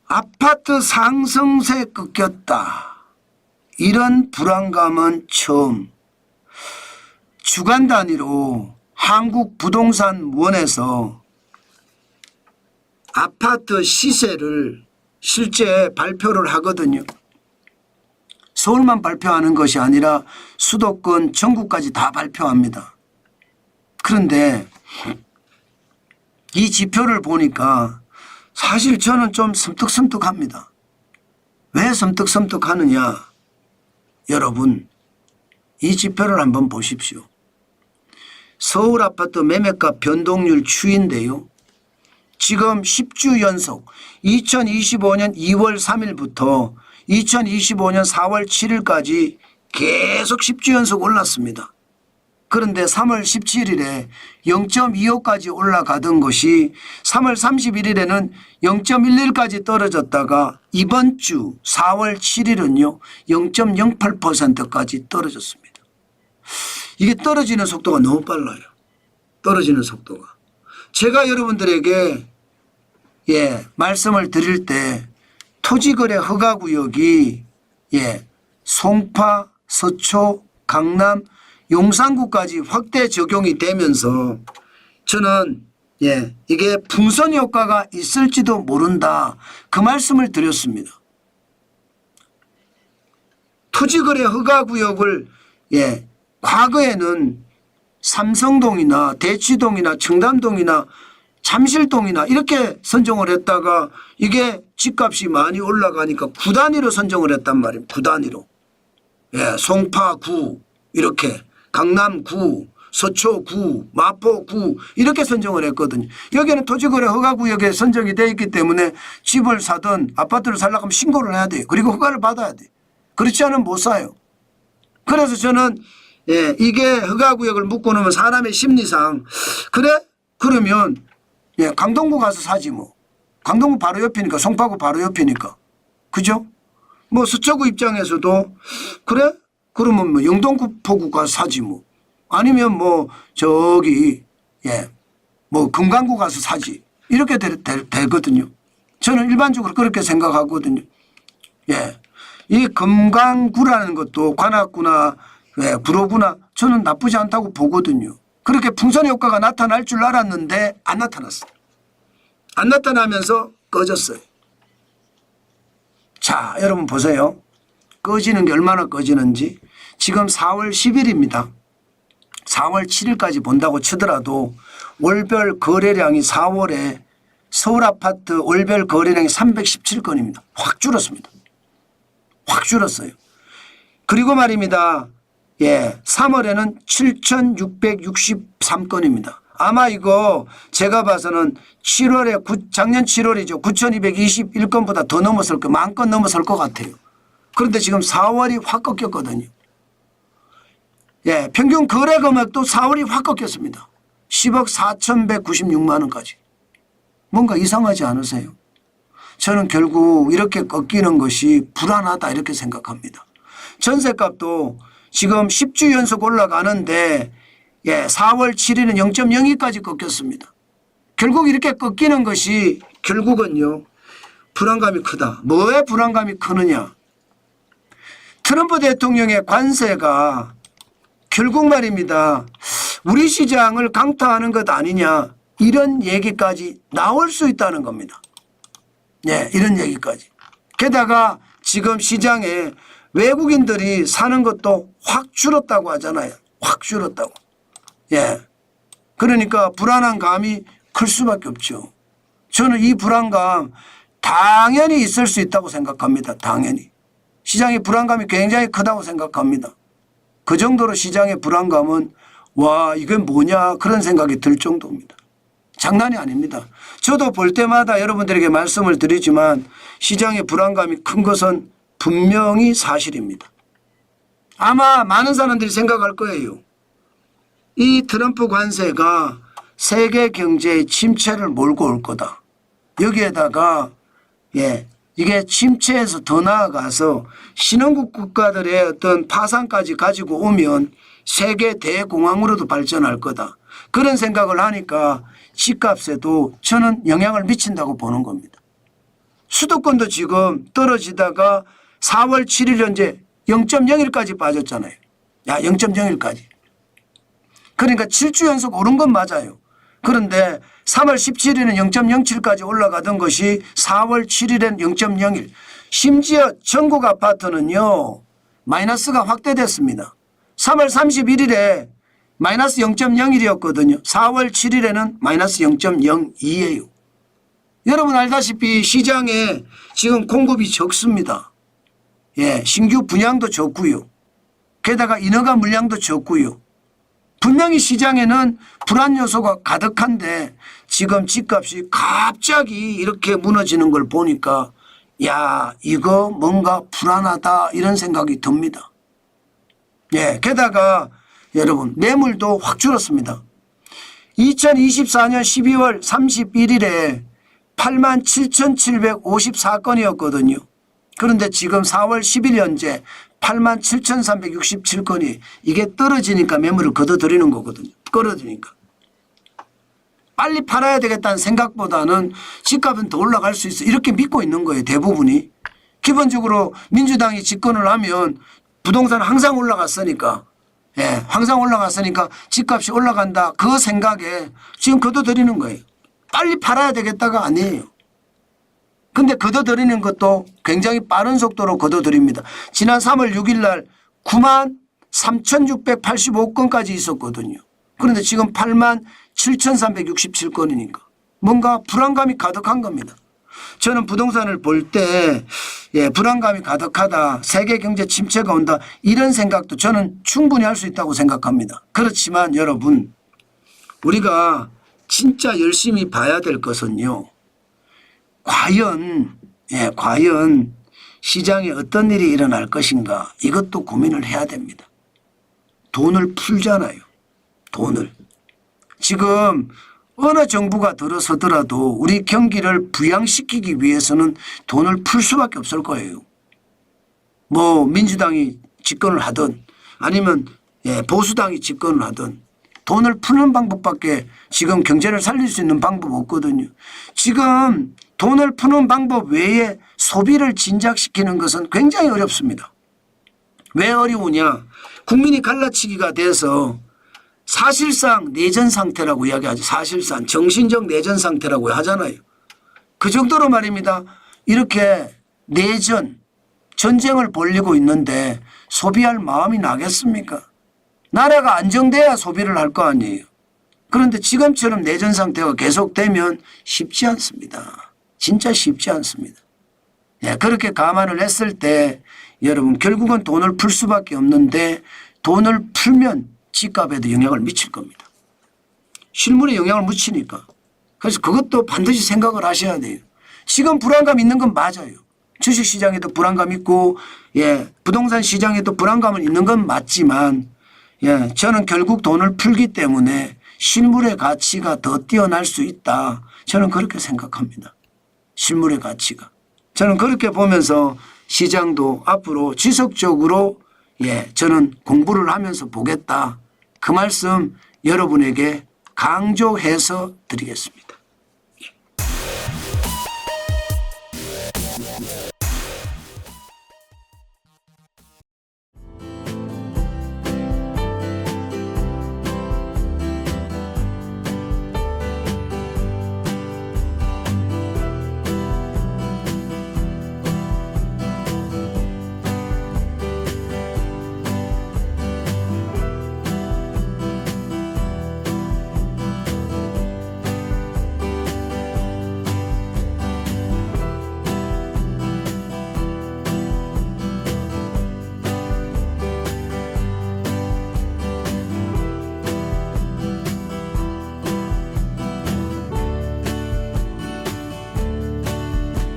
아파트 상승세 꺾였다. 이런 불안감은 처음. 주간 단위로 한국부동산원에서 아파트 시세를 실제 발표를 하거든요. 서울만 발표하는 것이 아니라 수도권 전국까지 다 발표합니다. 그런데 이 지표를 보니까 사실 저는 좀 섬뜩섬뜩합니다. 왜 섬뜩섬뜩하느냐? 여러분, 이 지표를 한번 보십시오. 서울 아파트 매매가 변동률 추이인데요. 지금 10주 연속 2025년 2월 3일부터 2025년 4월 7일까지 계속 10주 연속 올랐습니다. 그런데 3월 17일에 0.25까지 올라가던 것이 3월 31일에는 0.11까지 떨어졌다가 이번 주 4월 7일은요 0.08%까지 떨어졌습니다. 이게 떨어지는 속도가 너무 빨라요. 떨어지는 속도가. 제가 여러분들에게 말씀을 드릴 때 토지거래 허가구역이 송파, 서초, 강남, 용산구까지 확대 적용이 되면서 저는 이게 풍선 효과가 있을지도 모른다. 그 말씀을 드렸습니다. 토지거래 허가구역을 과거에는 삼성동이나 대치동이나 청담동이나 잠실동이나 이렇게 선정을 했다가 이게 집값이 많이 올라가니까 구 단위로 선정을 했단 말이에요. 구 단위로. 송파구 이렇게 강남구, 서초구, 마포구 이렇게 선정을 했거든요. 여기는 토지거래 허가구역에 선정이 되어 있기 때문에 집을 사든 아파트를 살려고 하면 신고를 해야 돼요. 그리고 허가를 받아야 돼요. 그렇지 않으면 못 사요. 그래서 저는 이게 허가구역을 묶어놓으면 사람의 심리상 그래? 그러면 강동구 가서 사지 뭐. 강동구 바로 옆이니까 송파구 바로 옆이니까. 그죠? 뭐 서초구 입장에서도 그래? 그러면 뭐 영동포구 가서 사지 뭐. 아니면 뭐 저기 뭐 금강구 가서 사지. 이렇게 되거든요. 저는 일반적으로 그렇게 생각하거든요. 이 금강구라는 것도 관악구나 구로구나 저는 나쁘지 않다고 보거든요. 그렇게 풍선 효과가 나타날 줄 알았는데 안 나타났어요. 안 나타나면서 꺼졌어요. 자, 여러분 보세요. 꺼지는 게 얼마나 꺼지는지. 지금 4월 10일입니다. 4월 7일까지 본다고 치더라도 월별 거래량이 4월에 서울 아파트 월별 거래량이 317건입니다. 확 줄었습니다. 확 줄었어요. 그리고 말입니다. 3월에는 7,663건입니다. 아마 이거 제가 봐서는 7월에 작년 7월이죠. 9,221건보다 더 넘었을 거, 10,000건 넘었을 것 같아요. 그런데 지금 4월이 확 꺾였거든요. 평균 거래 금액도 4월이 확 꺾였습니다. 10억 4,196만 원까지. 뭔가 이상하지 않으세요? 저는 결국 이렇게 꺾이는 것이 불안하다 이렇게 생각합니다. 전세값도 지금 10주 연속 올라가는데 4월 7일은 0.02까지 꺾였습니다. 결국 이렇게 꺾이는 것이 결국은요 불안감이 크다. 뭐에 불안감이 크느냐. 트럼프 대통령의 관세가 결국 말입니다. 우리 시장을 강타하는 것 아니냐 이런 얘기까지 나올 수 있다는 겁니다. 이런 얘기까지. 게다가 지금 시장에 외국인들이 사는 것도 확 줄었다고 하잖아요. 확 줄었다고. 그러니까 불안한 감이 클 수밖에 없죠. 저는 이 불안감 당연히 있을 수 있다고 생각합니다. 당연히. 시장의 불안감이 굉장히 크다고 생각합니다. 그 정도로 시장의 불안감은 와 이게 뭐냐 그런 생각이 들 정도입니다. 장난이 아닙니다. 저도 볼 때마다 여러분들에게 말씀을 드리지만 시장의 불안감이 큰 것은 분명히 사실입니다. 아마 많은 사람들이 생각할 거예요. 이 트럼프 관세가 세계 경제의 침체를 몰고 올 거다. 여기에다가 이게 침체에서 더 나아가서 신흥국 국가들의 어떤 파산까지 가지고 오면 세계 대공황으로도 발전할 거다. 그런 생각을 하니까 집값에도 저는 영향을 미친다고 보는 겁니다. 수도권도 지금 떨어지다가 4월 7일 현재 0.01까지 빠졌잖아요. 야, 0.01까지. 그러니까 7주 연속 오른 건 맞아요. 그런데 3월 17일은 0.07까지 올라가던 것이 4월 7일엔 0.01. 심지어 전국 아파트는요, 마이너스가 확대됐습니다. 3월 31일에 마이너스 0.01이었거든요. 4월 7일에는 마이너스 0.02예요. 여러분 알다시피 시장에 지금 공급이 적습니다. 예, 신규 분양도 적고요. 게다가 인허가 물량도 적고요. 분명히 시장에는 불안 요소가 가득한데 지금 집값이 갑자기 이렇게 무너지는 걸 보니까 야, 이거 뭔가 불안하다 이런 생각이 듭니다. 예, 게다가 여러분 매물도 확 줄었습니다. 2024년 12월 31일에 87,754건이었거든요. 그런데 지금 4월 10일 현재 87,367건이 이게 떨어지니까 매물을 걷어들이는 거거든요. 끌어들이니까. 빨리 팔아야 되겠다는 생각보다는 집값은 더 올라갈 수 있어 이렇게 믿고 있는 거예요. 대부분이. 기본적으로 민주당이 집권을 하면 부동산 항상 올라갔으니까 예, 항상 올라갔으니까 집값이 올라간다 그 생각에 지금 걷어들이는 거예요. 빨리 팔아야 되겠다가 아니에요. 근데 걷어들이는 것도 굉장히 빠른 속도로 걷어들입니다. 지난 3월 6일 날 93,685건까지 있었거든요. 그런데 지금 87,367건이니까 뭔가 불안감이 가득한 겁니다. 저는 부동산을 볼 때 예, 불안감이 가득하다. 세계 경제 침체가 온다. 이런 생각도 저는 충분히 할 수 있다고 생각합니다. 그렇지만 여러분 우리가 진짜 열심히 봐야 될 것은요. 과연 시장에 어떤 일이 일어날 것인가 이것도 고민을 해야 됩니다. 돈을 풀잖아요. 돈을. 지금 어느 정부가 들어서더라도 우리 경기를 부양시키기 위해서는 돈을 풀 수밖에 없을 거예요. 뭐 민주당이 집권을 하든 아니면 보수당이 집권을 하든 돈을 푸는 방법밖에 지금 경제를 살릴 수 있는 방법 없거든요. 지금 돈을 푸는 방법 외에 소비를 진작시키는 것은 굉장히 어렵습니다. 왜 어려우냐. 국민이 갈라치기가 돼서 사실상 내전 상태라고 이야기하죠. 사실상 정신적 내전 상태라고 하잖아요. 그 정도로 말입니다. 이렇게 내전, 전쟁을 벌이고 있는데 소비할 마음이 나겠습니까? 나라가 안정돼야 소비를 할 거 아니에요. 그런데 지금처럼 내전 상태가 계속되면 쉽지 않습니다. 진짜 쉽지 않습니다. 예, 그렇게 감안을 했을 때 여러분 결국은 돈을 풀 수밖에 없는데 돈을 풀면 집값에도 영향을 미칠 겁니다. 실물에 영향을 미치니까. 그래서 그것도 반드시 생각을 하셔야 돼요. 지금 불안감 있는 건 맞아요. 주식시장에도 불안감 있고 예, 부동산 시장에도 불안감은 있는 건 맞지만 예, 저는 결국 돈을 풀기 때문에 실물의 가치가 더 뛰어날 수 있다. 저는 그렇게 생각합니다. 실물의 가치가. 저는 그렇게 보면서 시장도 앞으로 지속적으로 예, 저는 공부를 하면서 보겠다. 그 말씀 여러분에게 강조해서 드리겠습니다.